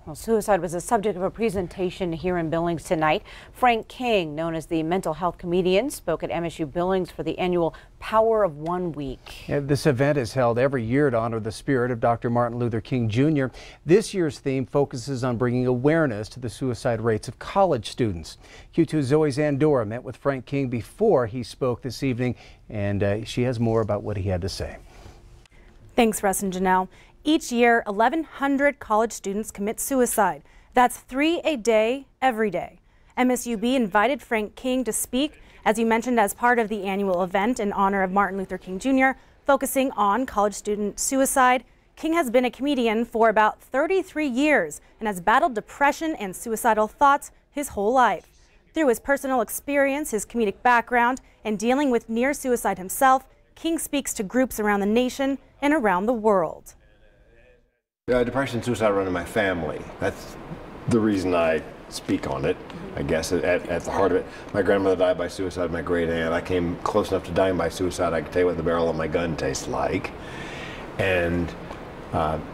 Well, suicide was the subject of a presentation here in Billings tonight. Frank King, known as the mental health comedian, spoke at MSU-Billings for the annual Power of One Week. Yeah, this event is held every year to honor the spirit of Dr. Martin Luther King Jr. This year's theme focuses on bringing awareness to the suicide rates of college students. Q2's Zoe Zandora met with Frank King before he spoke this evening, and she has more about what he had to say. Thanks, Russ and Janelle. Each year, 1,100 college students commit suicide. That's 3 a day, every day. MSUB invited Frank King to speak, as you mentioned, as part of the annual event in honor of Martin Luther King Jr., focusing on college student suicide. King has been a comedian for about 33 years and has battled depression and suicidal thoughts his whole life. Through his personal experience, his comedic background, and dealing with near suicide himself, King speaks to groups around the nation and around the world. Depression and suicide run in my family. That's the reason I speak on it, I guess, at the heart of it. My grandmother died by suicide, my great aunt. I came close enough to dying by suicide, I could tell you what the barrel of my gun tastes like. And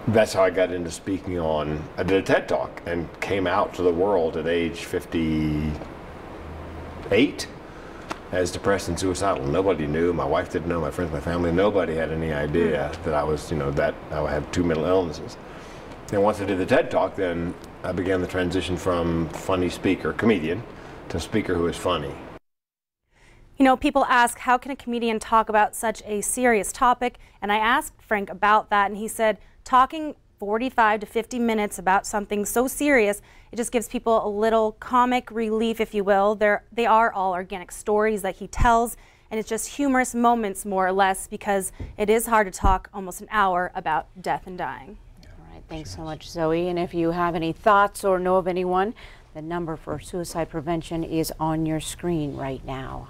that's how I got into speaking on, I did a TED Talk and came out to the world at age 58 as depressed and suicidal. Nobody knew, my wife didn't know, my friends, my family, nobody had any idea that I was, that I had 2 mental illnesses. And once I did the TED Talk, then I began the transition from funny speaker, comedian, to speaker who is funny. You know, people ask, how can a comedian talk about such a serious topic? And I asked Frank about that, and he said, talking 45 to 50 minutes about something so serious, it just gives people a little comic relief, if you will. They are all organic stories that he tells, and it's just humorous moments, more or less, because it is hard to talk almost an hour about death and dying. All right, thanks so much, Zoe. And if you have any thoughts or know of anyone, the number for suicide prevention is on your screen right now.